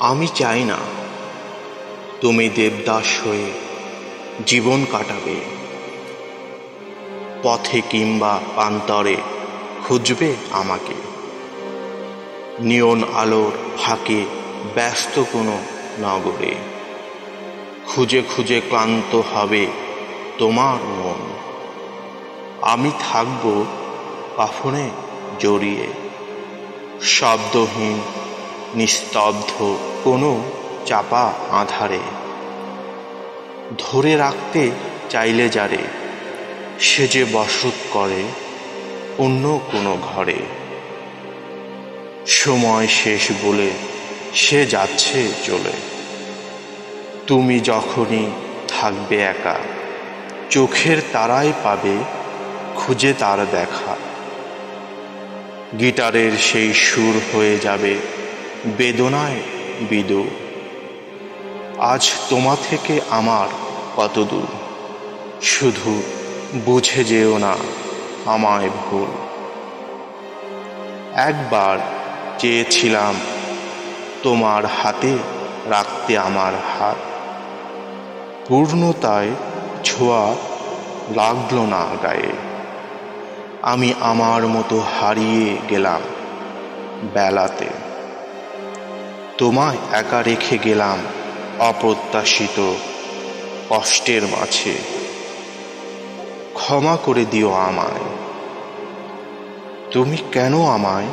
আমি চাই না তুমি দেবদাস হয়ে জীবন কাটাবে, পথে কিংবা প্রান্তরে খুঁজবে আমাকে। নিয়ন আলোর ফাঁকে ব্যস্ত কোনো নগরে খুঁজে খুঁজে ক্লান্ত হবে তোমার মন। আমি থাকব কাফনে জড়িয়ে, শব্দহীন নিস্তব্ধ কোনো চাপা আঁধারে। ধরে রাখতে চাইলে যারে, সে যে বসত করে অন্য কোনো ঘরে। সময় শেষ বলে সে যাচ্ছে চলে, তুমি যখনই থাকবে একা, চোখের তারায় পাবে খুঁজে তার দেখা। গিটারের সেই সুর হয়ে যাবে বেদনায় বিদু। আজ তোমা থেকে আমার কত দূর, শুধু বুঝে যেও না আমায় ভুল। একবার চেয়েছিলাম তোমার হাতে রাখতে আমার হাত, পূর্ণতায় ছোঁয়া লাগলো না গায়ে। আমি আমার মতো হারিয়ে গেলাম বেলাতে, তোমায় একা রেখে গেলাম অপ্রত্যাশিত কষ্টের মাঝে। ক্ষমা করে দিও আমায়, তুমি কেন আমায়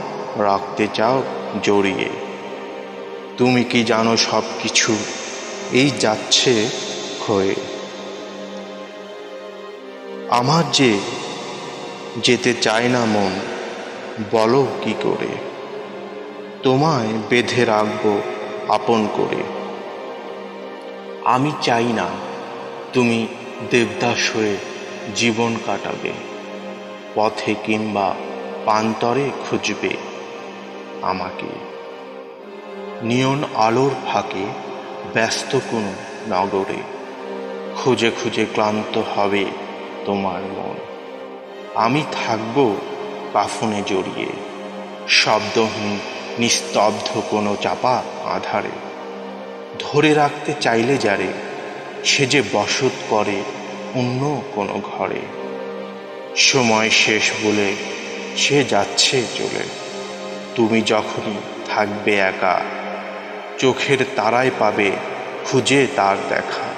রাখতে চাও জড়িয়ে? তুমি কি জানো সব কিছু এই যাচ্ছে ক্ষয়ে? আমার যে যেতে চায় না মন, বলো কি করে? তোমায় বেঁধে রাখবো আপন করে। আমি চাই না তুমি দেবদাস হয়ে জীবন কাটাবে, পথে কিংবা প্রান্তরে খুঁজবে আমাকে। নিয়ন আলোর ফাঁকে ব্যস্ত কোনো নগরে খুঁজে খুঁজে ক্লান্ত হবে তোমার মন। আমি থাকব কাফনে জড়িয়ে, শব্দহীন নিস্তব্ধ কোনো চাপা আঁধারে। ধরে রাখতে চাইলে যারে, সে যে বসত করে অন্য কোনো ঘরে। সময় শেষ বলে সে যাচ্ছে চলে, তুমি যখনই থাকবে একা, চোখের তারায় পাবে খুঁজে তার দেখা।